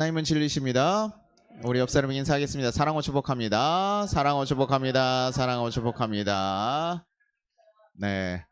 하나님은 진리십니다. 우리 옆 사람 인사하겠습니다. 사랑하고 축복합니다. 사랑하고 축복합니다. 사랑하고 축복합니다. 네.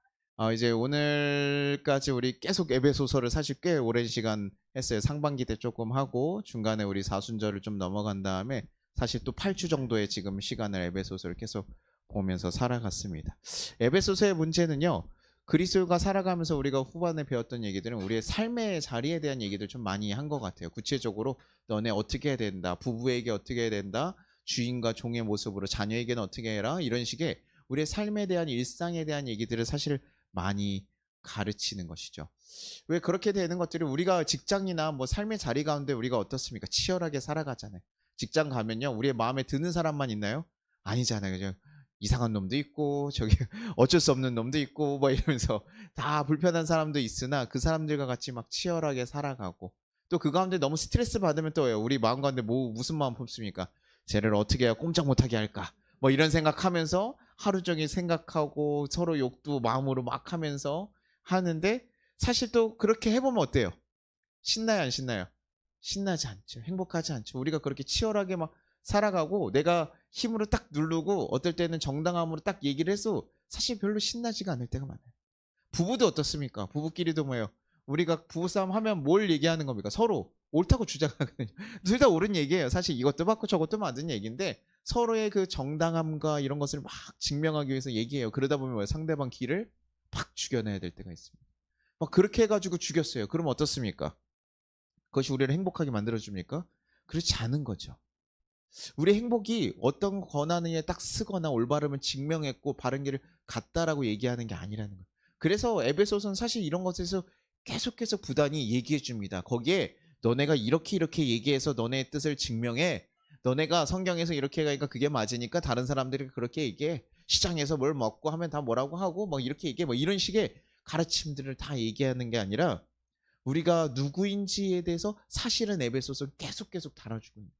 이제 오늘까지 우리 계속 에베소서를 사실 꽤 오랜 시간 했어요. 상반기 때 조금 하고 중간에 우리 사순절을 좀 넘어간 다음에 사실 또 8주 정도의 지금 시간을 에베소서를 계속 보면서 살아갔습니다. 에베소서의 문제는요. 그리스도가 살아가면서 우리가 후반에 배웠던 얘기들은 우리의 삶의 자리에 대한 얘기들 좀 많이 한 것 같아요. 구체적으로 너네 어떻게 해야 된다. 부부에게 어떻게 해야 된다. 주인과 종의 모습으로 자녀에게는 어떻게 해라. 이런 식의 우리의 삶에 대한 일상에 대한 얘기들을 사실 많이 가르치는 것이죠. 왜 그렇게 되는 것들이 우리가 직장이나 뭐 삶의 자리 가운데 우리가 어떻습니까? 치열하게 살아가잖아요. 직장 가면요. 우리의 마음에 드는 사람만 있나요? 아니잖아요. 그죠? 이상한 놈도 있고 저기 어쩔 수 없는 놈도 있고 뭐 이러면서 다 불편한 사람도 있으나 그 사람들과 같이 막 치열하게 살아가고 또 그 가운데 너무 스트레스 받으면 또 우리 마음 가운데 무슨 마음 품습니까? 쟤를 어떻게 해야 꼼짝 못하게 할까? 뭐 이런 생각하면서 하루 종일 생각하고 서로 욕도 마음으로 막 하면서 하는데 사실 또 그렇게 해보면 어때요? 신나요, 안 신나요? 신나지 않죠. 행복하지 않죠. 우리가 그렇게 치열하게 막 살아가고 내가 힘으로 딱 누르고 어떨 때는 정당함으로 딱 얘기를 해서 사실 별로 신나지가 않을 때가 많아요. 부부도 어떻습니까? 부부끼리도 뭐예요? 우리가 부부싸움 하면 뭘 얘기하는 겁니까? 서로 옳다고 주장하거든요. 둘 다 옳은 얘기예요. 사실 이것도 맞고 저것도 맞은 얘기인데 서로의 그 정당함과 이런 것을 막 증명하기 위해서 얘기해요. 그러다 보면 뭐예요? 상대방 기를 팍 죽여내야 될 때가 있습니다. 막 그렇게 해가지고 죽였어요. 그럼 어떻습니까? 그것이 우리를 행복하게 만들어줍니까? 그렇지 않은 거죠. 우리 행복이 어떤 권한에 딱 쓰거나 올바름을 증명했고 바른 길을 갔다라고 얘기하는 게 아니라는 거예요. 그래서 에베소서는 사실 이런 것에서 계속해서 부단히 얘기해 줍니다. 거기에 너네가 이렇게 얘기해서 너네의 뜻을 증명해. 너네가 성경에서 이렇게 가니까 그게 맞으니까 다른 사람들이 그렇게 얘기해. 시장에서 뭘 먹고 하면 다 뭐라고 하고 뭐 이렇게 얘기해. 뭐 이런 식의 가르침들을 다 얘기하는 게 아니라 우리가 누구인지에 대해서 사실은 에베소서는 계속 다뤄주고 있는 거예요.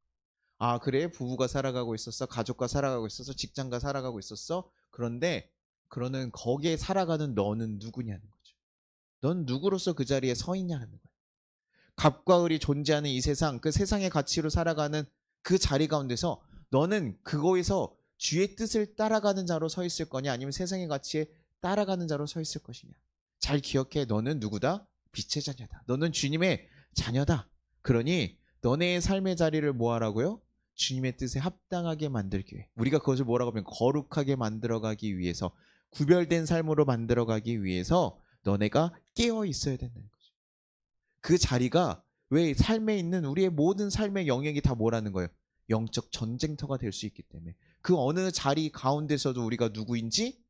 아, 그래? 부부가 살아가고 있었어. 가족과 살아가고 있었어. 직장과 살아가고 있었어. 그런데 그러는 거기에 살아가는 너는 누구냐는 거죠. 넌 누구로서 그 자리에 서 있냐는 거예요. 갑과 을이 존재하는 이 세상, 그 세상의 가치로 살아가는 그 자리 가운데서 너는 그거에서 주의 뜻을 따라가는 자로 서 있을 거냐 아니면 세상의 가치에 따라가는 자로 서 있을 것이냐. 잘 기억해. 너는 누구다? 빛의 자녀다. 너는 주님의 자녀다. 그러니 너네의 삶의 자리를 뭐 하라고요? 주님의 뜻에 합당하게 만들기 위해. 우리가 그것을 뭐라고 하면 거룩하게 만들어가기 위해서 구별된 삶으로 만들어가기 위해서 너네가 깨어 있어야 된다는 거죠. 그 자리가 왜 삶에 있는 우리의 모든 삶의 영역이 다 뭐라는 거예요? 영적 전쟁터가 될 수 있기 때문에 그 어느 자리 가운데서도 우리가 누구인지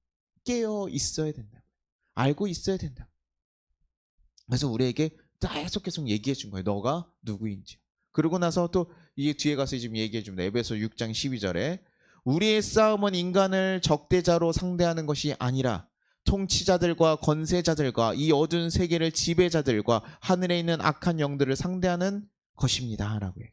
깨어 있어야 된다. 알고 있어야 된다. 그래서 우리에게 계속 얘기해 준 거예요. 너가 누구인지. 그러고 나서 또 이 뒤에 가서 지금 얘기해 줍니다. 에베소 6장 12절에 우리의 싸움은 인간을 적대자로 상대하는 것이 아니라 통치자들과 권세자들과 이 어두운 세계를 지배자들과 하늘에 있는 악한 영들을 상대하는 것입니다. 라고 해요.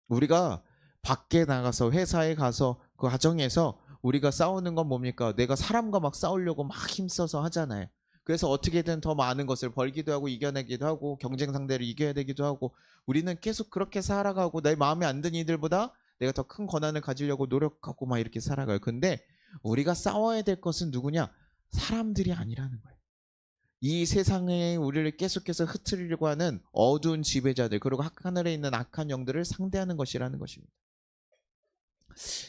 우리가 밖에 나가서 회사에 가서 그 가정에서 우리가 싸우는 건 뭡니까? 내가 사람과 막 싸우려고 막 힘써서 하잖아요. 그래서 어떻게든 더 많은 것을 벌기도 하고 이겨내기도 하고 경쟁 상대를 이겨야 되기도 하고 우리는 계속 그렇게 살아가고 내 마음에 안 드는 이들보다 내가 더 큰 권한을 가지려고 노력하고 막 이렇게 살아가요. 근데 우리가 싸워야 될 것은 누구냐? 사람들이 아니라는 거예요. 이 세상에 우리를 계속해서 흐트리려고 하는 어두운 지배자들 그리고 하늘에 있는 악한 영들을 상대하는 것이라는 것입니다.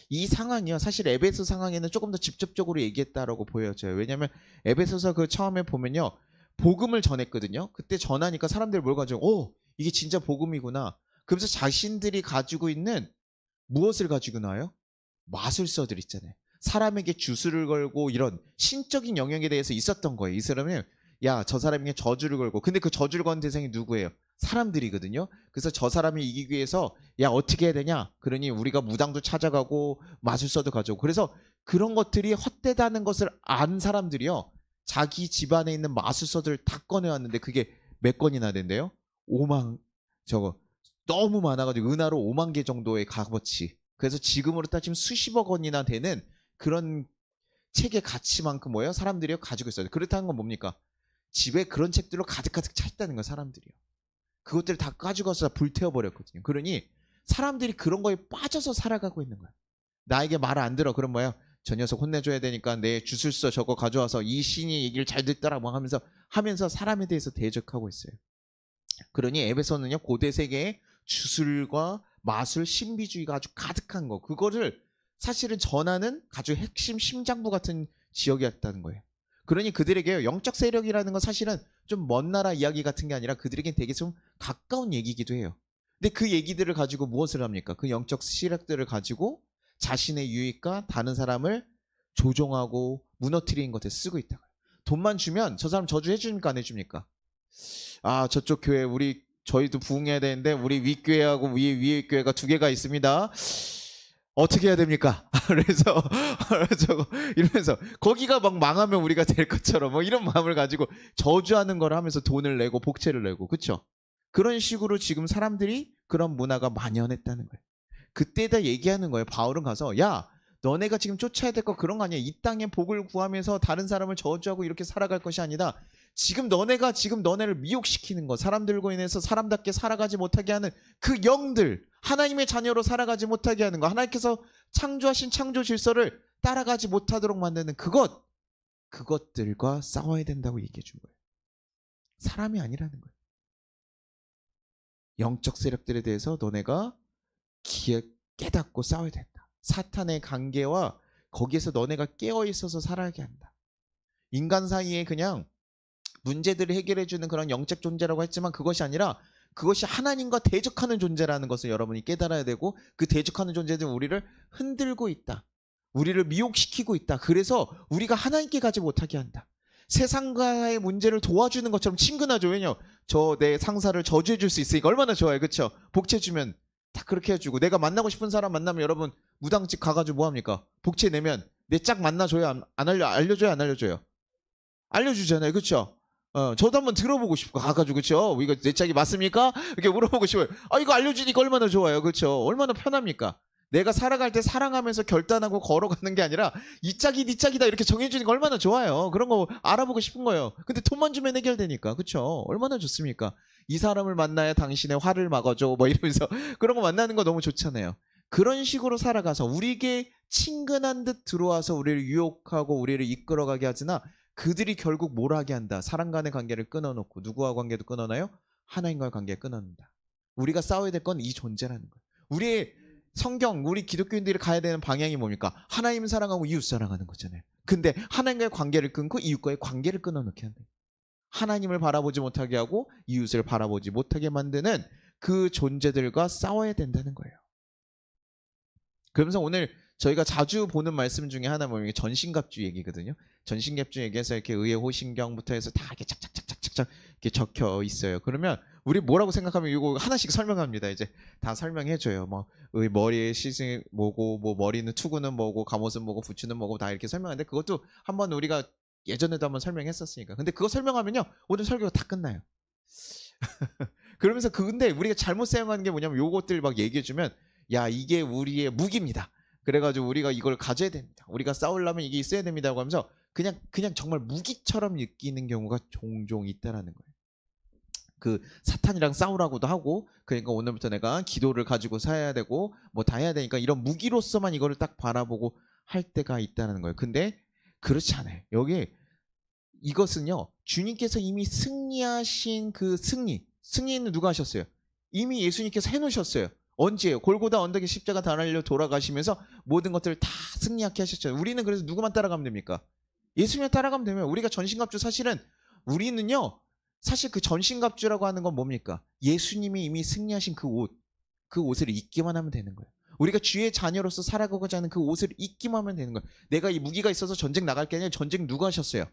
이 상황이요. 사실 에베소 상황에는 조금 더 직접적으로 얘기했다라고 보여져요. 왜냐하면 에베소서 그 처음에 보면요. 복음을 전했거든요. 그때 전하니까 사람들이 뭘 가지고 이게 진짜 복음이구나. 그러면서 자신들이 가지고 있는 무엇을 가지고 나와요? 마술서들 있잖아요. 사람에게 주술을 걸고 이런 신적인 영역에 대해서 있었던 거예요. 이 사람은 야, 저 사람에게 저주를 걸고 근데 그 저주를 건 대상이 누구예요? 사람들이거든요. 그래서 저 사람이 이기기 위해서 야, 어떻게 해야 되냐? 그러니 우리가 무당도 찾아가고 마술서도 가져오고 그래서 그런 것들이 헛되다는 것을 안 사람들이요. 자기 집안에 있는 마술서들을 다 꺼내왔는데 그게 몇 건이나 된대요? 5만 저거 너무 많아가지고 은하로 5만 개 정도의 값어치. 그래서 지금으로 따지면 수십억 원이나 되는 그런 책의 가치만큼 뭐예요? 사람들이 가지고 있어요. 그렇다는 건 뭡니까? 집에 그런 책들로 가득 차 있다는 거예요. 사람들이요. 그것들을 다 가져가서 다 불태워버렸거든요. 그러니 사람들이 그런 거에 빠져서 살아가고 있는 거예요. 나에게 말을 안 들어. 그럼 뭐야? 저 녀석 혼내줘야 되니까 내 주술서 저거 가져와서 이 신이 얘기를 잘 듣더라 뭐 하면서 사람에 대해서 대적하고 있어요. 그러니 에베소는요, 고대 세계의 주술과 마술, 신비주의가 아주 가득한 거, 그거를 사실은 전하는 아주 핵심 심장부 같은 지역이었다는 거예요. 그러니 그들에게 영적 세력이라는 건 사실은 좀 먼 나라 이야기 같은 게 아니라 그들에겐 되게 좀 가까운 얘기이기도 해요. 근데 그 얘기들을 가지고 무엇을 합니까? 그 영적 세력들을 가지고 자신의 유익과 다른 사람을 조종하고 무너뜨리는 것에 쓰고 있다. 돈만 주면 저 사람 저주 해줍니까 안 해줍니까? 아, 저쪽 교회 저희도 부흥해야 되는데 우리 윗교회하고 위에 교회가 두 개가 있습니다. 어떻게 해야 됩니까? 그래서 이러면서 거기가 막 망하면 우리가 될 것처럼 뭐 이런 마음을 가지고 저주하는 걸 하면서 돈을 내고 복채를 내고, 그렇죠? 그런 식으로 지금 사람들이 그런 문화가 만연했다는 거예요. 그때다 얘기하는 거예요. 바울은 가서 야, 너네가 지금 쫓아야 될 거 그런 거 아니야. 이 땅에 복을 구하면서 다른 사람을 저주하고 이렇게 살아갈 것이 아니다. 지금 너네가 지금 너네를 미혹시키는 거, 사람들과 인해서 사람답게 살아가지 못하게 하는 그 영들, 하나님의 자녀로 살아가지 못하게 하는 거, 하나님께서 창조하신 창조 질서를 따라가지 못하도록 만드는 그것들과 싸워야 된다고 얘기해 준 거예요. 사람이 아니라는 거예요. 영적 세력들에 대해서 너네가 깨닫고 싸워야 된다. 사탄의 관계와 거기에서 너네가 깨어 있어서 살아가게 한다. 인간 사이에 그냥 문제들을 해결해 주는 그런 영적 존재라고 했지만 그것이 아니라 그것이 하나님과 대적하는 존재라는 것을 여러분이 깨달아야 되고, 그 대적하는 존재들은 우리를 흔들고 있다. 우리를 미혹시키고 있다. 그래서 우리가 하나님께 가지 못하게 한다. 세상과의 문제를 도와주는 것처럼 친근하죠. 왜냐? 내 상사를 저주해 줄 수 있으니까 얼마나 좋아요. 그렇죠? 복채 주면 다 그렇게 해주고, 내가 만나고 싶은 사람 만나면 여러분 무당집 가가지고 뭐합니까? 복채 내면 내 짝 만나줘요? 알려줘요? 안 알려줘요? 알려주잖아요. 그렇죠? 저도 한번 들어보고 싶고 가가지고, 그렇죠? 이거 내 짝이 맞습니까? 이렇게 물어보고 싶어요. 이거 알려주니까 얼마나 좋아요. 그렇죠? 얼마나 편합니까? 내가 살아갈 때 사랑하면서 결단하고 걸어가는 게 아니라 이 짝이 네 짝이다 이렇게 정해주니까 얼마나 좋아요. 그런 거 알아보고 싶은 거예요. 근데 돈만 주면 해결되니까, 그렇죠? 얼마나 좋습니까? 이 사람을 만나야 당신의 화를 막아줘 뭐 이러면서 그런 거 만나는 거 너무 좋잖아요. 그런 식으로 살아가서 우리에게 친근한 듯 들어와서 우리를 유혹하고 우리를 이끌어가게 하지나 그들이 결국 뭘 하게 한다. 사람 간의 관계를 끊어놓고 누구와 관계도 끊어놔요? 하나님과의 관계를 끊어놓는다. 우리가 싸워야 될 건 이 존재라는 거예요. 우리의 성경, 우리 기독교인들이 가야 되는 방향이 뭡니까? 하나님 사랑하고 이웃 사랑하는 거잖아요. 근데 하나님과의 관계를 끊고 이웃과의 관계를 끊어놓게 한다. 하나님을 바라보지 못하게 하고 이웃을 바라보지 못하게 만드는 그 존재들과 싸워야 된다는 거예요. 그러면서 오늘 저희가 자주 보는 말씀 중에 하나 뭐냐면 전신갑주 얘기거든요. 전신갑주 얘기해서 이렇게 의의 호신경부터 해서 다 이렇게 착착착착착 이렇게 적혀 있어요. 그러면 우리 뭐라고 생각하면 이거 하나씩 설명합니다. 이제 다 설명해줘요. 뭐 머리에 시승이 뭐고, 뭐 머리는 투구는 뭐고, 갑옷은 뭐고, 부추는 뭐고 다 이렇게 설명하는데 그것도 한번 우리가 예전에도 한번 설명했었으니까. 근데 그거 설명하면요 오늘 설교가 다 끝나요. 그러면서 근데 우리가 잘못 사용하는 게 뭐냐면 요것들 막 얘기해주면 야, 이게 우리의 무기입니다. 그래가지고 우리가 이걸 가져야 됩니다. 우리가 싸우려면 이게 있어야 됩니다고 하면서 그냥 정말 무기처럼 느끼는 경우가 종종 있다라는 거예요. 그 사탄이랑 싸우라고도 하고, 그러니까 오늘부터 내가 기도를 가지고 살아야 되고 뭐 다 해야 되니까 이런 무기로서만 이거를 딱 바라보고 할 때가 있다는 거예요. 근데 그렇지 않아요. 여기 이것은요 주님께서 이미 승리하신 그 승리는 누가 하셨어요? 이미 예수님께서 해놓으셨어요. 언제예요? 골고다 언덕에 십자가 달려 돌아가시면서 모든 것들을 다 승리하게 하셨잖아요. 우리는 그래서 누구만 따라가면 됩니까? 예수님만 따라가면 되면 우리가 전신갑주, 사실은 우리는요 사실 그 전신갑주라고 하는 건 뭡니까? 예수님이 이미 승리하신 그 옷을 입기만 하면 되는 거예요. 우리가 주의 자녀로서 살아가고자 하는 그 옷을 입기만 하면 되는 거예요. 내가 이 무기가 있어서 전쟁 나갈 게 아니라 전쟁 누가 하셨어요?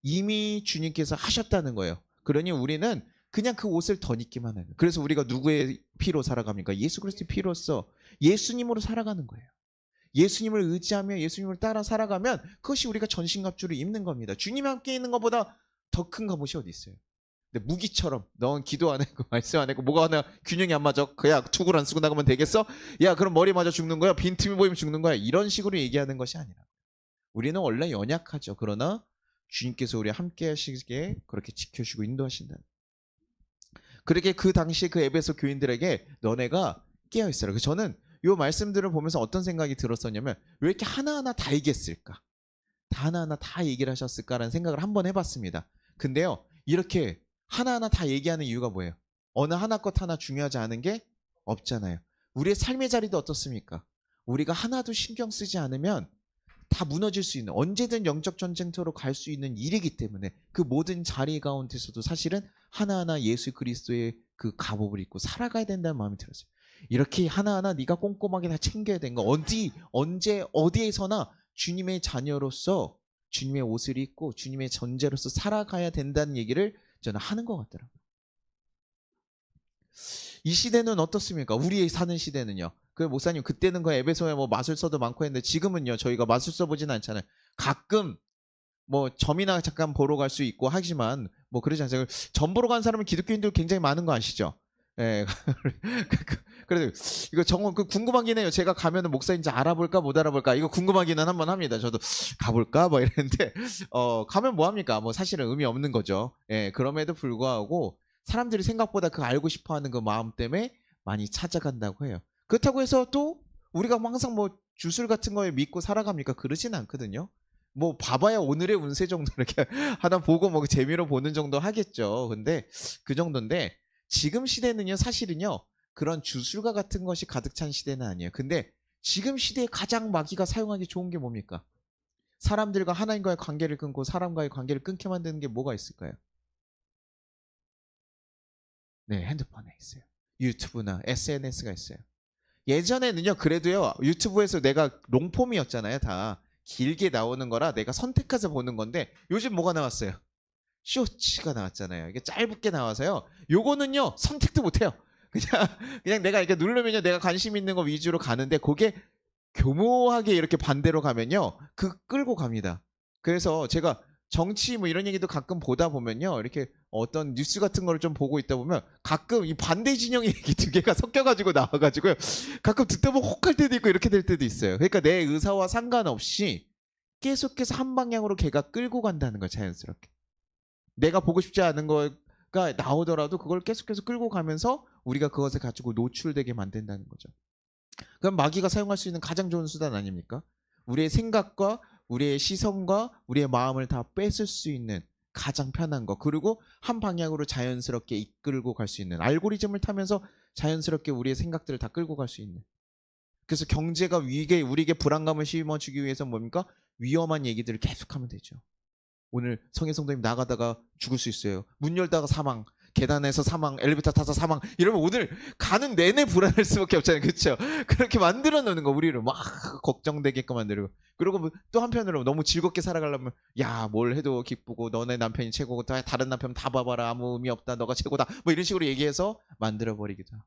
이미 주님께서 하셨다는 거예요. 그러니 우리는 그냥 그 옷을 덧입기만 해요. 그래서 우리가 누구의 피로 살아갑니까? 예수 그리스도의 피로써 예수님으로 살아가는 거예요. 예수님을 의지하며 예수님을 따라 살아가면 그것이 우리가 전신갑주를 입는 겁니다. 주님 함께 있는 것보다 더 큰 갑옷이 어디 있어요? 근데 무기처럼 넌 기도 안 하고 말씀 안 하고 뭐가 하나 균형이 안 맞아. 그야 투구를 안 쓰고 나가면 되겠어? 야 그럼 머리 맞아 죽는 거야? 빈틈이 보이면 죽는 거야? 이런 식으로 얘기하는 것이 아니라 우리는 원래 연약하죠. 그러나 주님께서 우리 함께 하시기에 그렇게 지켜주시고 인도하신다. 그렇게 그 당시 그 에베소 교인들에게 너네가 깨어 있어라. 그래서 저는 요 말씀들을 보면서 어떤 생각이 들었었냐면 왜 이렇게 하나하나 다 얘기했을까? 다 하나하나 다 얘기를 하셨을까라는 생각을 한번 해봤습니다. 근데요, 이렇게 하나하나 다 얘기하는 이유가 뭐예요? 어느 하나 것 하나 중요하지 않은 게 없잖아요. 우리의 삶의 자리도 어떻습니까? 우리가 하나도 신경 쓰지 않으면 다 무너질 수 있는, 언제든 영적 전쟁터로 갈 수 있는 일이기 때문에 그 모든 자리 가운데서도 사실은 하나하나 예수 그리스도의 그 갑옷을 입고 살아가야 된다는 마음이 들었어요. 이렇게 하나하나 네가 꼼꼼하게 다 챙겨야 되는 거, 언제 어디에서나 주님의 자녀로서 주님의 옷을 입고 주님의 존재로서 살아가야 된다는 얘기를 저는 하는 것 같더라고요. 이 시대는 어떻습니까? 우리 사는 시대는요. 그 목사님 그때는 그 에베소에 뭐 마술서도 많고 했는데 지금은요 저희가 마술서 보진 않잖아요. 가끔 뭐 점이나 잠깐 보러 갈 수 있고 하지만 뭐 그러지 않아요. 점 보러 간 사람은 기독교인들 굉장히 많은 거 아시죠? 예. 그래도 이거 정말 궁금하긴 해요. 제가 가면은 목사인지 알아볼까 못 알아볼까 이거 궁금하기는 한번 합니다. 저도 가볼까 뭐 이랬는데 가면 뭐 합니까? 뭐 사실은 의미 없는 거죠. 예. 그럼에도 불구하고 사람들이 생각보다 그 알고 싶어하는 그 마음 때문에 많이 찾아간다고 해요. 그렇다고 해서 또 우리가 뭐 항상 뭐 주술 같은 거에 믿고 살아갑니까? 그러진 않거든요. 뭐 봐봐야 오늘의 운세 정도 이렇게 하나 보고 뭐 재미로 보는 정도 하겠죠. 근데 그 정도인데 지금 시대는요 사실은요 그런 주술과 같은 것이 가득 찬 시대는 아니에요. 근데 지금 시대에 가장 마귀가 사용하기 좋은 게 뭡니까? 사람들과 하나님과의 관계를 끊고 사람과의 관계를 끊게 만드는 게 뭐가 있을까요? 네, 핸드폰에 있어요. 유튜브나 SNS가 있어요. 예전에는요 그래도요 유튜브에서 내가 롱폼이었잖아요. 다 길게 나오는 거라 내가 선택해서 보는 건데 요즘 뭐가 나왔어요? 쇼츠가 나왔잖아요. 이게 짧게 나와서요. 요거는요 선택도 못해요. 그냥 그냥 내가 이렇게 누르면요 내가 관심 있는 거 위주로 가는데 그게 교모하게 이렇게 반대로 가면요 그 끌고 갑니다. 그래서 제가 정치 뭐 이런 얘기도 가끔 보다 보면요 이렇게 어떤 뉴스 같은 걸 좀 보고 있다 보면 가끔 이 반대 진영의 얘기 두 개가 섞여가지고 나와가지고요 가끔 듣다 보면 혹할 때도 있고 이렇게 될 때도 있어요. 그러니까 내 의사와 상관없이 계속해서 한 방향으로 걔가 끌고 간다는 거예요. 자연스럽게 내가 보고 싶지 않은 거가 나오더라도 그걸 계속해서 끌고 가면서 우리가 그것을 가지고 노출되게 만든다는 거죠. 그럼 마귀가 사용할 수 있는 가장 좋은 수단 아닙니까? 우리의 생각과 우리의 시선과 우리의 마음을 다 뺏을 수 있는 가장 편한 거, 그리고 한 방향으로 자연스럽게 이끌고 갈 수 있는 알고리즘을 타면서 자연스럽게 우리의 생각들을 다 끌고 갈 수 있는. 그래서 경제가 우리에게 불안감을 심어주기 위해서 뭡니까? 위험한 얘기들을 계속하면 되죠. 오늘 성혜 성도님 나가다가 죽을 수 있어요. 문 열다가 사망, 계단에서 사망, 엘리베이터 타서 사망. 이러면 오늘 가는 내내 불안할 수밖에 없잖아요. 그렇죠? 그렇게 만들어 놓는 거 우리를 막 걱정되게끔 만들고. 그리고 또 한편으로 너무 즐겁게 살아가려면 야, 뭘 해도 기쁘고 너네 남편이 최고고 다른 남편 다 봐봐라. 아무 의미 없다. 너가 최고다. 뭐 이런 식으로 얘기해서 만들어 버리기도 하고.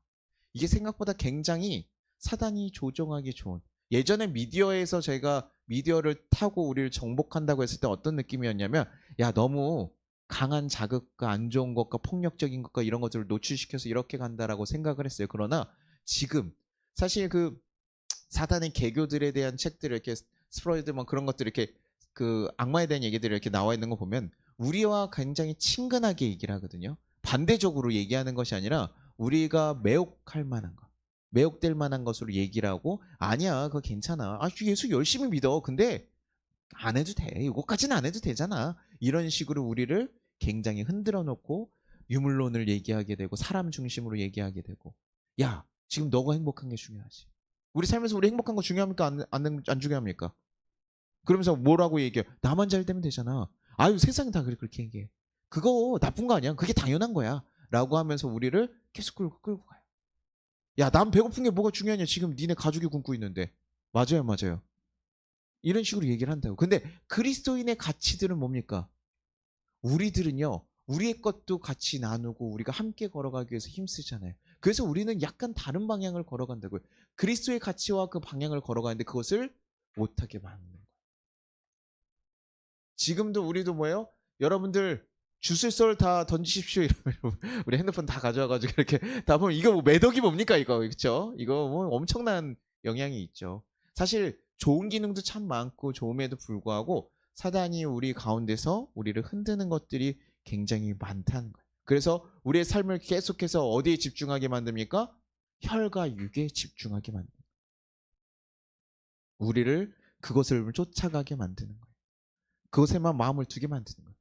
이게 생각보다 굉장히 사단이 조종하기 좋은. 예전에 미디어에서 제가 미디어를 타고 우리를 정복한다고 했을 때 어떤 느낌이었냐면 야 너무 강한 자극과 안 좋은 것과 폭력적인 것과 이런 것들을 노출시켜서 이렇게 간다라고 생각을 했어요. 그러나 지금 사실 그 사단의 개교들에 대한 책들을 이렇게 스프로이드 뭐 그런 것들 이렇게 그 악마에 대한 얘기들이 이렇게 나와 있는 거 보면 우리와 굉장히 친근하게 얘기를 하거든요. 반대적으로 얘기하는 것이 아니라 우리가 매혹할 만한 것, 매혹될 만한 것으로 얘기를 하고 아니야 그거 괜찮아. 아 예수 열심히 믿어. 근데 안 해도 돼. 이거까지는 안 해도 되잖아. 이런 식으로 우리를 굉장히 흔들어 놓고 유물론을 얘기하게 되고 사람 중심으로 얘기하게 되고 야 지금 너가 행복한 게 중요하지. 우리 삶에서 우리 행복한 거 중요합니까? 안 중요합니까? 그러면서 뭐라고 얘기해? 나만 잘 되면 되잖아. 아유 세상이 다 그렇게 얘기해. 그거 나쁜 거 아니야. 그게 당연한 거야. 라고 하면서 우리를 계속 끌고 가요. 야, 난 배고픈 게 뭐가 중요하냐. 지금 니네 가족이 굶고 있는데. 맞아요, 맞아요. 이런 식으로 얘기를 한다고. 근데 그리스도인의 가치들은 뭡니까? 우리들은요. 우리의 것도 같이 나누고 우리가 함께 걸어가기 위해서 힘쓰잖아요. 그래서 우리는 약간 다른 방향을 걸어간다고요. 그리스도의 가치와 그 방향을 걸어가는데 그것을 못하게 만드는 거예요. 지금도 우리도 뭐예요? 여러분들 주술설 다 던지십시오. 이러면 우리 핸드폰 다 가져와가지고 이렇게 다 보면 이거 뭐 매덕이 뭡니까 이거 그렇죠? 이거 뭐 엄청난 영향이 있죠. 사실 좋은 기능도 참 많고 좋음에도 불구하고 사단이 우리 가운데서 우리를 흔드는 것들이 굉장히 많다는 거예요. 그래서 우리의 삶을 계속해서 어디에 집중하게 만듭니까? 혈과 육에 집중하게 만듭니다. 우리를 그것을 쫓아가게 만드는 거예요. 그것에만 마음을 두게 만드는 거예요.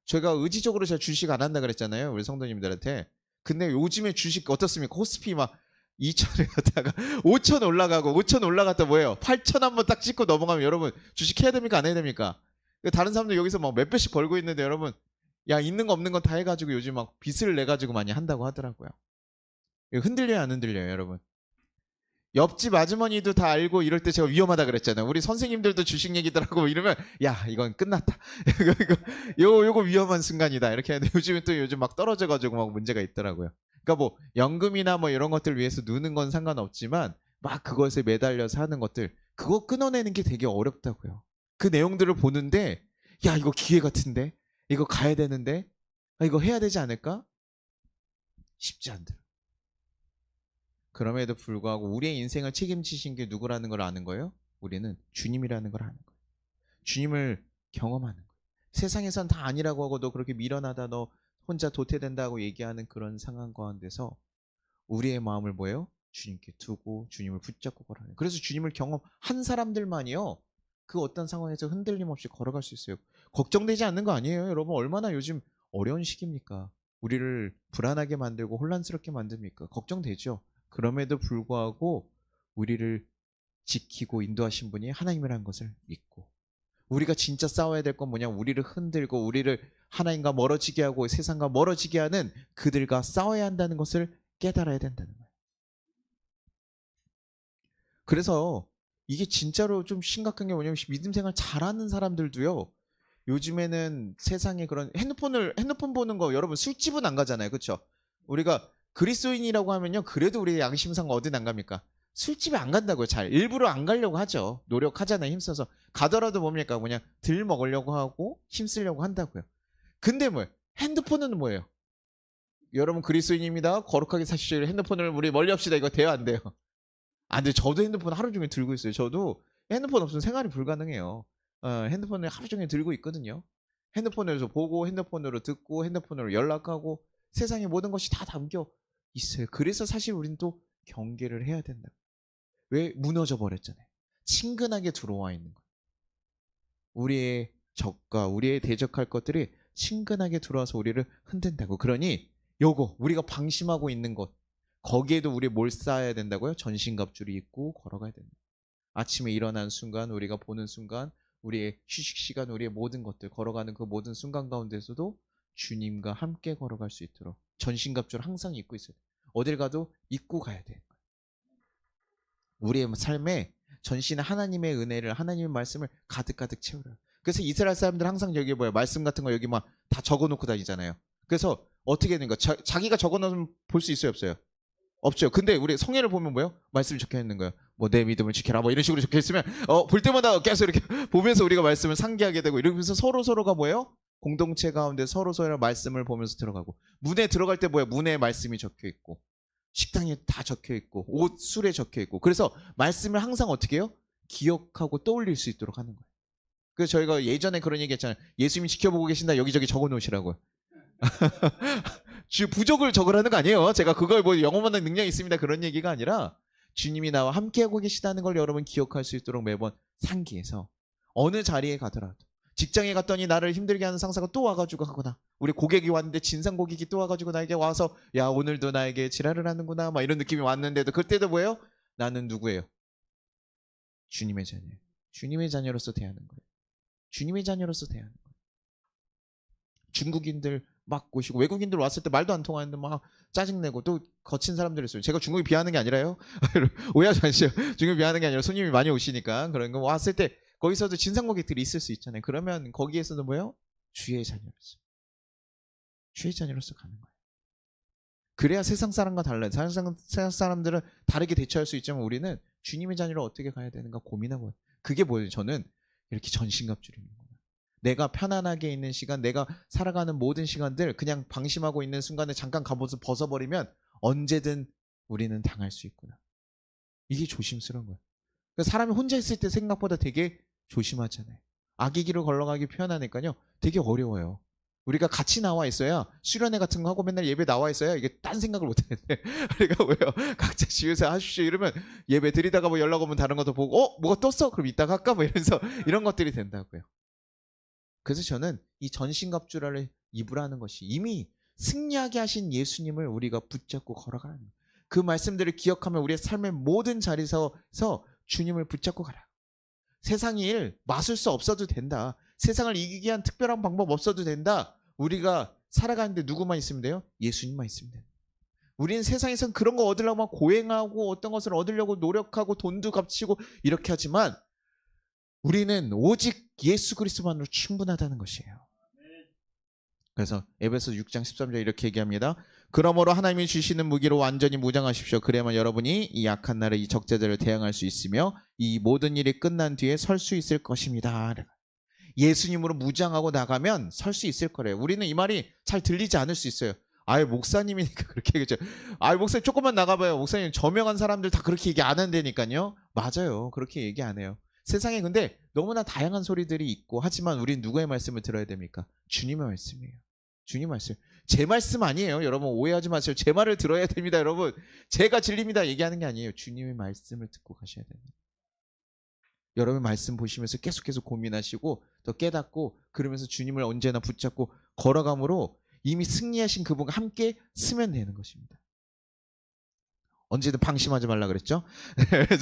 제가 의지적으로 제가 주식 안 한다 그랬잖아요. 우리 성도님들한테. 근데 요즘에 주식 어떻습니까? 코스피 막 2천에 갔다가 5천 올라가고 5천 올라갔다 뭐예요? 8천 한번 딱 찍고 넘어가면 여러분 주식 해야 됩니까? 안 해야 됩니까? 다른 사람들 여기서 막 몇 배씩 벌고 있는데 여러분 야 있는 거 없는 건 다 해가지고 요즘 막 빚을 내가지고 많이 한다고 하더라고요. 흔들려요 안 흔들려요 여러분? 옆집 아주머니도 다 알고 이럴 때 제가 위험하다 그랬잖아요. 우리 선생님들도 주식 얘기들 하고 이러면 야 이건 끝났다. 요거 위험한 순간이다. 이렇게 하는데 요즘 막 떨어져가지고 막 문제가 있더라고요. 그러니까 뭐 연금이나 뭐 이런 것들 위해서 누는 건 상관없지만 막 그것에 매달려서 하는 것들 그거 끊어내는 게 되게 어렵다고요. 그 내용들을 보는데 야 이거 기회 같은데 이거 가야 되는데 이거 해야 되지 않을까? 쉽지 않더라고요. 그럼에도 불구하고 우리의 인생을 책임지신 게 누구라는 걸 아는 거예요? 우리는 주님이라는 걸 아는 거예요. 주님을 경험하는 거예요. 세상에선 다 아니라고 하고 너 그렇게 미련하다 너 혼자 도태된다고 얘기하는 그런 상황 가운데서 우리의 마음을 뭐예요? 주님께 두고 주님을 붙잡고 걸어가는 거예요. 그래서 주님을 경험한 사람들만이요. 그 어떤 상황에서 흔들림 없이 걸어갈 수 있어요. 걱정되지 않는 거 아니에요. 여러분 얼마나 요즘 어려운 시기입니까? 우리를 불안하게 만들고 혼란스럽게 만듭니까? 걱정되죠. 그럼에도 불구하고 우리를 지키고 인도하신 분이 하나님이라는 것을 믿고 우리가 진짜 싸워야 될 건 뭐냐? 우리를 흔들고 우리를 하나님과 멀어지게 하고 세상과 멀어지게 하는 그들과 싸워야 한다는 것을 깨달아야 된다는 거예요. 그래서 이게 진짜로 좀 심각한 게 뭐냐면 믿음 생활 잘하는 사람들도요. 요즘에는 세상에 그런 핸드폰 보는 거 여러분 술집은 안 가잖아요. 그렇죠? 우리가 그리스도인이라고 하면요. 그래도 우리 양심상 어디 안 갑니까? 술집에 안 간다고요. 잘 일부러 안 가려고 하죠. 노력하잖아요. 힘써서 가더라도 뭡니까? 그냥 들 먹으려고 하고 힘쓰려고 한다고요. 근데 뭐예요? 핸드폰은 뭐예요? 여러분 그리스도인입니다. 거룩하게 사시죠. 핸드폰을 우리 멀리 합시다. 이거 돼요 안 돼요? 아 근데 저도 핸드폰 하루 종일 들고 있어요. 저도 핸드폰 없으면 생활이 불가능해요. 핸드폰을 하루 종일 들고 있거든요. 핸드폰에서 보고 핸드폰으로 듣고 핸드폰으로 연락하고 세상의 모든 것이 다 담겨 있어요. 그래서 사실 우리는 또 경계를 해야 된다. 왜? 무너져 버렸잖아요. 친근하게 들어와 있는 거예요. 우리의 적과 우리의 대적할 것들이 친근하게 들어와서 우리를 흔든다고. 그러니 요거 우리가 방심하고 있는 것 거기에도 우리 뭘 쌓아야 된다고요? 전신갑주를 입고 걸어가야 된다. 아침에 일어난 순간 우리가 보는 순간 우리의 휴식 시간 우리의 모든 것들 걸어가는 그 모든 순간 가운데서도 주님과 함께 걸어갈 수 있도록 전신갑주를 항상 입고 있어요. 어딜 가도 입고 가야 돼. 우리의 삶에 전신에 하나님의 은혜를 하나님의 말씀을 가득가득 채우라. 그래서 이스라엘 사람들 항상 여기 뭐야 말씀 같은 거 여기 막 다 적어놓고 다니잖아요. 그래서 어떻게 되는 거? 자기가 적어놓으면 볼 수 있어요, 없어요? 없죠. 근데 우리 성례를 보면 뭐요? 말씀이 적혀 있는 거예요. 뭐 내 믿음을 지켜라 뭐 이런 식으로 적혀 있으면 볼 때마다 계속 이렇게 보면서 우리가 말씀을 상기하게 되고 이러면서 서로가 뭐예요? 공동체 가운데 서로의 말씀을 보면서 들어가고 문에 들어갈 때 뭐예요? 문에 말씀이 적혀 있고 식당에 다 적혀 있고 옷 술에 적혀 있고 그래서 말씀을 항상 어떻게 해요? 기억하고 떠올릴 수 있도록 하는 거예요. 그래서 저희가 예전에 그런 얘기 했잖아요. 예수님이 지켜보고 계신다 여기저기 적어 놓으시라고요. 부족을 적으라는 거 아니에요. 제가 그걸 뭐 영어만한 능력이 있습니다. 그런 얘기가 아니라 주님이 나와 함께하고 계시다는 걸 여러분 기억할 수 있도록 매번 상기해서 어느 자리에 가더라도 직장에 갔더니 나를 힘들게 하는 상사가 또 와가지고 하거나 우리 고객이 왔는데 진상 고객이 또 와가지고 나에게 와서 야 오늘도 나에게 지랄을 하는구나 막 이런 느낌이 왔는데도 그때도 뭐예요? 나는 누구예요? 주님의 자녀예요. 주님의 자녀로서 대하는 거예요. 주님의 자녀로서 대하는 거예요. 중국인들 막 오시고 외국인들 왔을 때 말도 안 통하는데 막 짜증내고 또 거친 사람들 있어요. 제가 중국이 비하는 게 아니라요. 오해하지 마시죠. 중국이 비하는 게 아니라 손님이 많이 오시니까 그런 거 왔을 때 거기서도 진상 고객들이 있을 수 있잖아요. 그러면 거기에서도 뭐예요? 주의 자녀로서. 주의 자녀로서 가는 거예요. 그래야 세상 사람과 달라요. 세상 사람들은 다르게 대처할 수 있지만 우리는 주님의 자녀로 어떻게 가야 되는가 고민하고 그게 뭐예요? 저는 이렇게 전신갑주를 입는 거예요. 내가 편안하게 있는 시간, 내가 살아가는 모든 시간들 그냥 방심하고 있는 순간에 잠깐 갑옷을 벗어버리면 언제든 우리는 당할 수 있구나. 이게 조심스러운 거예요. 그러니까 사람이 혼자 있을 때 생각보다 되게 조심하잖아요. 악의 길을 걸어가기 편하니까요. 되게 어려워요. 우리가 같이 나와 있어야 수련회 같은 거 하고 맨날 예배 나와 있어야 이게 딴 생각을 못 하는데 우리가 왜요? 각자 지으서 하십시오 이러면 예배 드리다가 뭐 연락 오면 다른 것도 보고 뭐가 떴어? 그럼 이따가 할까? 뭐 이러면서 이런 것들이 된다고요. 그래서 저는 이 전신갑주를 입으라는 것이 이미 승리하게 하신 예수님을 우리가 붙잡고 걸어가는 거예요. 그 말씀들을 기억하면 우리의 삶의 모든 자리에서 주님을 붙잡고 가라. 세상 일 맞을 수 없어도 된다. 세상을 이기기 위한 특별한 방법 없어도 된다. 우리가 살아가는데 누구만 있으면 돼요? 예수님만 있으면 돼요. 우리는 세상에선 그런 거 얻으려고 막 고행하고 어떤 것을 얻으려고 노력하고 돈도 값치고 이렇게 하지만 우리는 오직 예수 그리스도만으로 충분하다는 것이에요. 그래서 에베소 6장 13절 이렇게 얘기합니다. 그러므로 하나님이 주시는 무기로 완전히 무장하십시오. 그래야만 여러분이 이 약한 날에 이 적자들을 대항할 수 있으며 이 모든 일이 끝난 뒤에 설 수 있을 것입니다. 예수님으로 무장하고 나가면 설 수 있을 거래요. 우리는 이 말이 잘 들리지 않을 수 있어요. 아예 목사님이니까 그렇게 얘기하죠. 아예 목사님 조금만 나가봐요. 목사님 저명한 사람들 다 그렇게 얘기 안 한다니까요. 맞아요. 그렇게 얘기 안 해요. 세상에 근데 너무나 다양한 소리들이 있고 하지만 우린 누구의 말씀을 들어야 됩니까? 주님의 말씀이에요. 주님 말씀. 제 말씀 아니에요. 여러분 오해하지 마세요. 제 말을 들어야 됩니다. 여러분. 제가 진리입니다. 얘기하는 게 아니에요. 주님의 말씀을 듣고 가셔야 됩니다. 여러분 말씀 보시면서 계속 고민하시고 더 깨닫고 그러면서 주님을 언제나 붙잡고 걸어감으로 이미 승리하신 그분과 함께 쓰면 되는 것입니다. 언제든 방심하지 말라 그랬죠?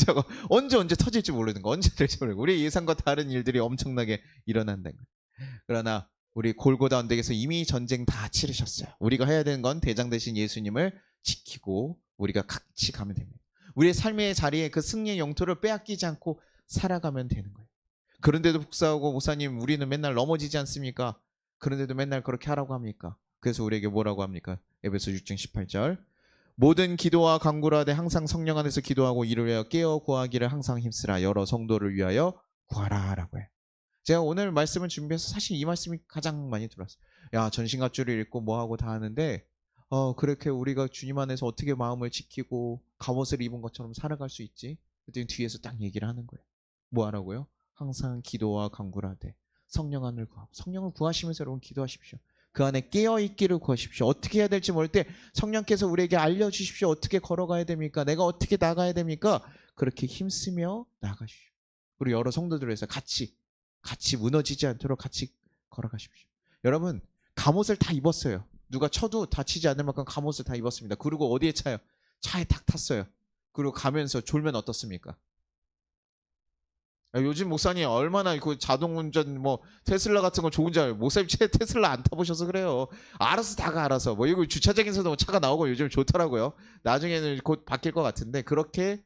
저거 언제 터질지 모르는 거, 언제 될지 모르는 거. 우리 예상과 다른 일들이 엄청나게 일어난다는 거예요. 그러나 우리 골고다 언덕에서 이미 전쟁 다 치르셨어요. 우리가 해야 되는 건 대장 되신 예수님을 지키고 우리가 같이 가면 됩니다. 우리의 삶의 자리에 그 승리의 영토를 빼앗기지 않고 살아가면 되는 거예요. 그런데도 불구하고 목사님 우리는 맨날 넘어지지 않습니까? 그런데도 맨날 그렇게 하라고 합니까? 그래서 우리에게 뭐라고 합니까? 에베소 6장 18절 모든 기도와 간구를 하되 항상 성령 안에서 기도하고 이를 위하여 깨어 구하기를 항상 힘쓰라. 여러 성도를 위하여 구하라 라고 해요. 제가 오늘 말씀을 준비해서 사실 이 말씀이 가장 많이 들어왔어요. 야 전신갑주를 읽고 뭐하고 다 하는데 그렇게 우리가 주님 안에서 어떻게 마음을 지키고 갑옷을 입은 것처럼 살아갈 수 있지? 그랬더니 뒤에서 딱 얘기를 하는 거예요. 뭐 하라고요? 항상 기도와 간구를 하되 성령 안을 구하고 성령을 구하시면서 여러분 기도하십시오. 그 안에 깨어있기를 구하십시오. 어떻게 해야 될지 모를 때 성령께서 우리에게 알려주십시오. 어떻게 걸어가야 됩니까? 내가 어떻게 나가야 됩니까? 그렇게 힘쓰며 나가십시오. 그리고 여러 성도들을 해서 같이 무너지지 않도록 같이 걸어가십시오. 여러분 갑옷을 다 입었어요. 누가 쳐도 다치지 않을 만큼 갑옷을 다 입었습니다. 그리고 어디에 차요? 차에 탁 탔어요. 그리고 가면서 졸면 어떻습니까? 요즘 목사님 얼마나 그 자동운전 뭐 테슬라 같은 거 좋은지 알아요. 목사님 테슬라 안 타보셔서 그래요. 알아서 다가 알아서 뭐 이거 주차장에서도 차가 나오고 요즘 좋더라고요. 나중에는 곧 바뀔 것 같은데 그렇게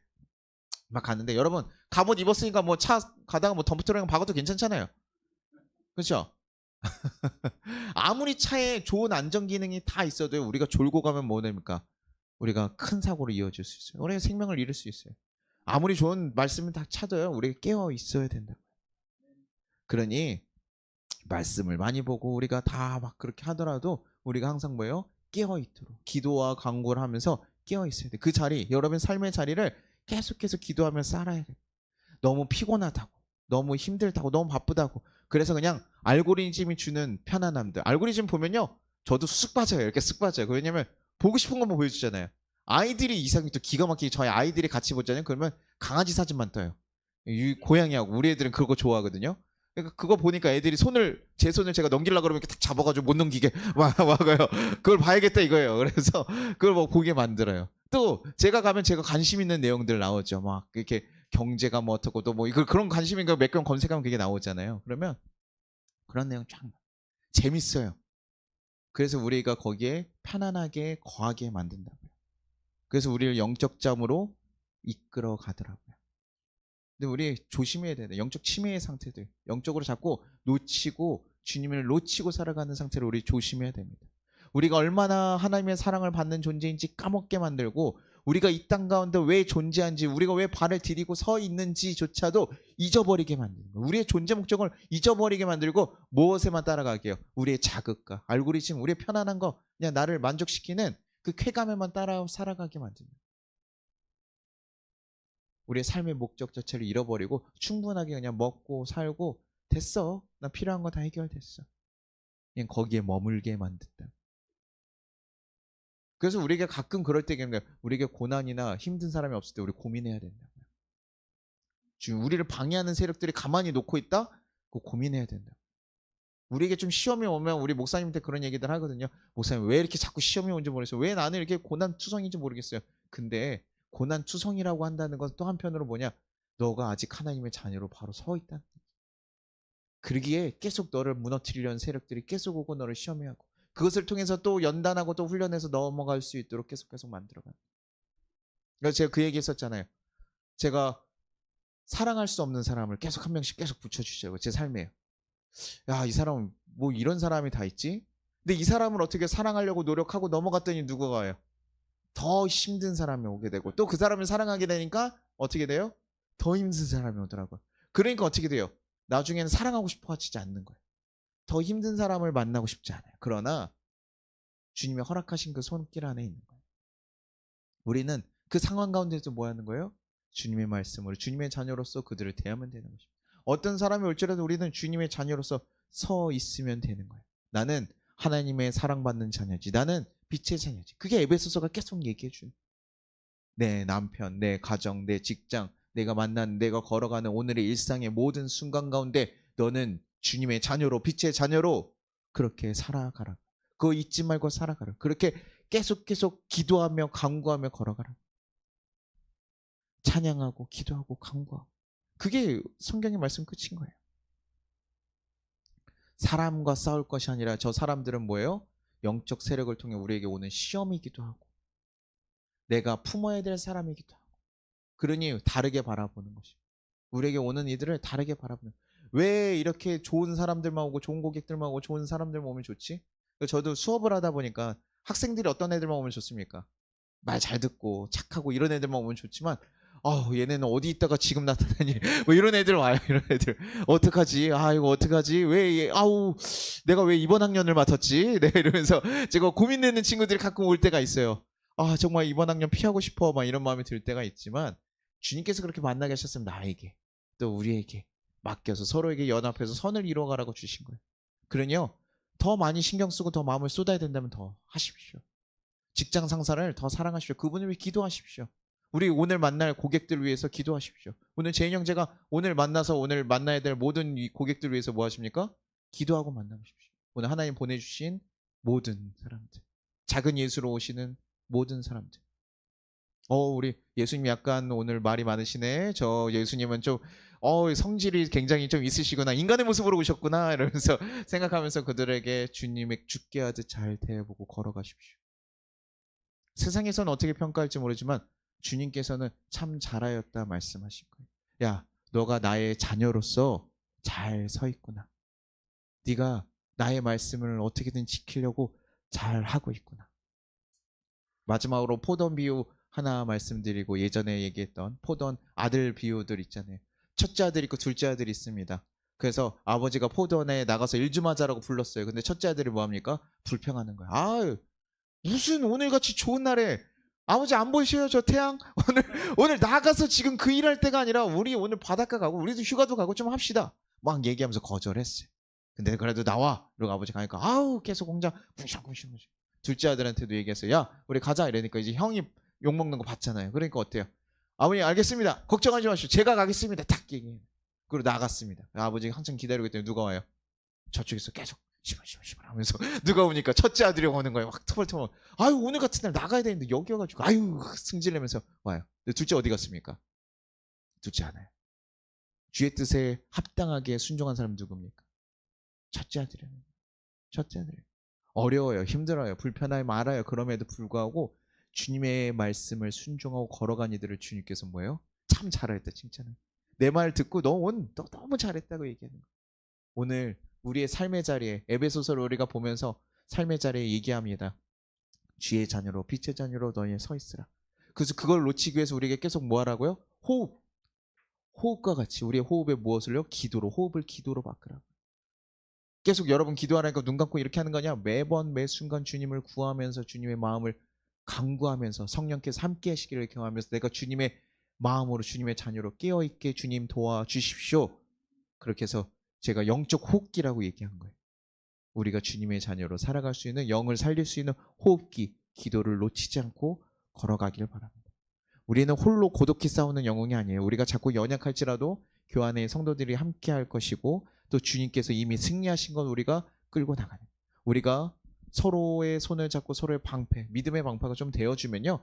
막 갔는데 여러분 갑옷 입었으니까 뭐 차 가다가 뭐 덤프트럭이랑 박아도 괜찮잖아요. 그렇죠? 아무리 차에 좋은 안전 기능이 다 있어도 우리가 졸고 가면 뭐 됩니까? 우리가 큰 사고로 이어질 수 있어요. 우리가 생명을 잃을 수 있어요. 아무리 좋은 말씀을 다 찾아요. 우리가 깨어 있어야 된다. 그러니 말씀을 많이 보고 우리가 다 막 그렇게 하더라도 우리가 항상 뭐예요? 깨어 있도록 기도와 간구를 하면서 깨어 있어야 돼. 그 자리, 여러분 삶의 자리를 계속해서 기도하면서 살아야 돼. 너무 피곤하다고, 너무 힘들다고, 너무 바쁘다고. 그래서 그냥 알고리즘이 주는 편안함들. 알고리즘 보면요, 저도 쑥 빠져요. 이렇게 쑥 빠져요. 왜냐면 보고 싶은 것만 보여주잖아요. 아이들이 이상이 또 기가 막히게 저희 아이들이 같이 보잖아요. 그러면 강아지 사진만 떠요. 고양이하고 우리 애들은 그거 좋아하거든요. 그러니까 그거 보니까 애들이 제 손을 제가 넘기려고 그러면 이렇게 딱 잡아가지고 못 넘기게 막아요. 그걸 봐야겠다 이거예요. 그래서 그걸 뭐 보게 만들어요. 또 제가 가면 제가 관심 있는 내용들 나오죠. 막 이렇게 경제가 뭐 어떻고 또 뭐 이걸 그런 관심인 거 몇 개 검색하면 그게 나오잖아요. 그러면 그런 내용 쫙 재밌어요. 그래서 우리가 거기에 편안하게 거하게 만든다고요. 그래서 우리를 영적 잠으로 이끌어 가더라고요. 근데 우리 조심해야 돼요. 영적 치매의 상태들. 영적으로 자꾸 놓치고 주님을 놓치고 살아가는 상태를 우리 조심해야 됩니다. 우리가 얼마나 하나님의 사랑을 받는 존재인지 까먹게 만들고 우리가 이 땅 가운데 왜 존재한지 우리가 왜 발을 디디고 서 있는지조차도 잊어버리게 만드는 거예요. 우리의 존재 목적을 잊어버리게 만들고 무엇에만 따라가게요? 우리의 자극과 알고리즘, 우리의 편안한 거 그냥 나를 만족시키는 그 쾌감에만 따라 살아가게 만듭니다. 우리의 삶의 목적 자체를 잃어버리고 충분하게 그냥 먹고 살고 됐어. 나 필요한 거 다 해결됐어. 그냥 거기에 머물게 만든다. 그래서 우리가 가끔 그럴 때 우리에게 고난이나 힘든 사람이 없을 때 우리 고민해야 된다고요. 지금 우리를 방해하는 세력들이 가만히 놓고 있다? 그거 고민해야 된다. 우리에게 좀 시험이 오면 우리 목사님한테 그런 얘기들 하거든요. 목사님 왜 이렇게 자꾸 시험이 오는지 모르겠어요. 왜 나는 이렇게 고난투성인지 모르겠어요. 근데 고난투성이라고 한다는 건 또 한편으로 뭐냐? 너가 아직 하나님의 자녀로 바로 서 있다. 그러기에 계속 너를 무너뜨리려는 세력들이 계속 오고 너를 시험해 하고 그것을 통해서 또 연단하고 또 훈련해서 넘어갈 수 있도록 계속 만들어가는. 그래서 제가 그 얘기 했었잖아요. 제가 사랑할 수 없는 사람을 계속 한 명씩 계속 붙여주시라고 제 삶에요. 야, 이 사람은 뭐 이런 사람이 다 있지? 근데 이 사람을 어떻게 사랑하려고 노력하고 넘어갔더니 누가 와요? 더 힘든 사람이 오게 되고 또 그 사람을 사랑하게 되니까 어떻게 돼요? 더 힘든 사람이 오더라고요. 그러니까 어떻게 돼요? 나중에는 사랑하고 싶어 하지 않는 거예요. 더 힘든 사람을 만나고 싶지 않아요. 그러나 주님이 허락하신 그 손길 안에 있는 거예요. 우리는 그 상황 가운데서 뭐 하는 거예요? 주님의 말씀으로 주님의 자녀로서 그들을 대하면 되는 것입니다. 어떤 사람이 올지라도 우리는 주님의 자녀로서 서 있으면 되는 거예요. 나는 하나님의 사랑받는 자녀지. 나는 빛의 자녀지. 그게 에베소서가 계속 얘기해 주는. 내 남편, 내 가정, 내 직장, 내가 만난, 내가 걸어가는 오늘의 일상의 모든 순간 가운데 너는 주님의 자녀로, 빛의 자녀로 그렇게 살아가라. 그거 잊지 말고 살아가라. 그렇게 계속 기도하며 간구하며 걸어가라. 찬양하고 기도하고 간구하고. 그게 성경의 말씀 끝인 거예요. 사람과 싸울 것이 아니라 저 사람들은 뭐예요? 영적 세력을 통해 우리에게 오는 시험이기도 하고 내가 품어야 될 사람이기도 하고 그러니 다르게 바라보는 것이 우리에게 오는 이들을 다르게 바라보는 왜 이렇게 좋은 사람들만 오고 좋은 고객들만 오고 좋은 사람들만 오면 좋지? 저도 수업을 하다 보니까 학생들이 어떤 애들만 오면 좋습니까? 말 잘 듣고 착하고 이런 애들만 오면 좋지만 얘네는 어디 있다가 지금 나타나니 뭐 이런 애들 와요. 이런 애들 어떡하지? 이거 어떡하지? 내가 왜 이번 학년을 맡았지? 네, 이러면서 제가 고민되는 친구들이 가끔 올 때가 있어요. 정말 이번 학년 피하고 싶어 막 이런 마음이 들 때가 있지만 주님께서 그렇게 만나게 하셨으면 나에게 또 우리에게 맡겨서 서로에게 연합해서 선을 이루어가라고 주신 거예요. 그러니요 더 많이 신경 쓰고 더 마음을 쏟아야 된다면 더 하십시오. 직장 상사를 더 사랑하십시오. 그분을 위해 기도하십시오. 우리 오늘 만날 고객들 위해서 기도하십시오. 오늘 재인 형제가 오늘 만나서 오늘 만나야 될 모든 이 고객들 위해서 뭐 하십니까? 기도하고 만나보십시오. 오늘 하나님 보내주신 모든 사람들, 작은 예수로 오시는 모든 사람들. 우리 예수님 약간 오늘 말이 많으시네. 저 예수님은 좀 성질이 굉장히 좀 있으시구나. 인간의 모습으로 오셨구나. 이러면서 생각하면서 그들에게 주님의 죽게 하듯 잘 대해보고 걸어가십시오. 세상에서는 어떻게 평가할지 모르지만 주님께서는 참 잘하였다 말씀하신 거예요. 야, 너가 나의 자녀로서 잘 서 있구나. 네가 나의 말씀을 어떻게든 지키려고 잘 하고 있구나. 마지막으로 포도원 비유 하나 말씀드리고 예전에 얘기했던 포도원 아들 비유들 있잖아요. 첫째 아들 있고 둘째 아들이 있습니다. 그래서 아버지가 포도원에 나가서 일 좀 하자라고 불렀어요. 근데 첫째 아들이 뭐합니까? 불평하는 거야. 무슨 오늘같이 좋은 날에 아버지 안 보이셔요 저 태양? 오늘 나가서 지금 그 일할 때가 아니라 우리 오늘 바닷가 가고 우리도 휴가도 가고 좀 합시다. 막 얘기하면서 거절했어요. 근데 그래도 나와. 그리고 아버지 가니까 계속 공장 쿵샹쿵샹. 둘째 아들한테도 얘기했어요. 야 우리 가자 이러니까 이제 형이 욕먹는 거 봤잖아요. 그러니까 어때요? 아버님 알겠습니다. 걱정하지 마시오. 제가 가겠습니다. 딱 얘기해요. 그리고 나갔습니다. 아버지가 한참 기다리고 있더니 누가 와요? 저쪽에서 계속 시발 하면서 누가 오니까 첫째 아들이 오는 거예요. 확 터벌터벌. 오늘 같은 날 나가야 되는데 여기 와가지고 승질내면서 와요. 근데 둘째 어디 갔습니까? 둘째 하나요. 주의 뜻에 합당하게 순종한 사람 누굽니까? 첫째 아들이에요. 첫째 아들이에요. 어려워요. 힘들어요. 불편함이 많아요. 그럼에도 불구하고 주님의 말씀을 순종하고 걸어간 이들을 주님께서 뭐예요? 참 잘했다 칭찬을. 내 말 듣고 너 너무 잘했다고 얘기하는 거예요. 오늘 우리의 삶의 자리에 에베소서를 우리가 보면서 삶의 자리에 얘기합니다. 주의 자녀로 빛의 자녀로 너희 서 있으라. 그래서 그걸 놓치기 위해서 우리에게 계속 뭐 하라고요? 호흡과 같이 우리의 호흡에 무엇을요? 기도로 호흡을 기도로 바꾸라고. 계속 여러분 기도하라니까 눈 감고 이렇게 하는 거냐? 매번 매 순간 주님을 구하면서 주님의 마음을 간구하면서 성령께서 함께 하시기를 경험하면서 내가 주님의 마음으로 주님의 자녀로 깨어있게 주님 도와주십시오. 그렇게 해서 제가 영적 호흡기라고 얘기한 거예요. 우리가 주님의 자녀로 살아갈 수 있는, 영을 살릴 수 있는 호흡기, 기도를 놓치지 않고 걸어가길 바랍니다. 우리는 홀로 고독히 싸우는 영웅이 아니에요. 우리가 자꾸 연약할지라도 교회 안의 성도들이 함께 할 것이고, 또 주님께서 이미 승리하신 건 우리가 끌고 나가는, 우리가 서로의 손을 잡고 서로의 방패, 믿음의 방패가 좀 되어주면요,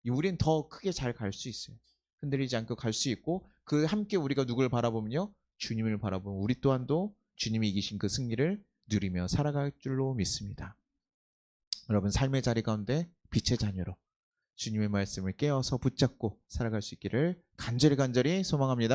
우린 더 크게 잘 갈 수 있어요. 흔들리지 않고 갈 수 있고, 그 함께 우리가 누굴 바라보면요, 주님을 바라보면 우리 또한도 주님이 이기신 그 승리를 누리며 살아갈 줄로 믿습니다. 여러분, 삶의 자리 가운데 빛의 자녀로 주님의 말씀을 깨어서 붙잡고 살아갈 수 있기를 간절히 소망합니다.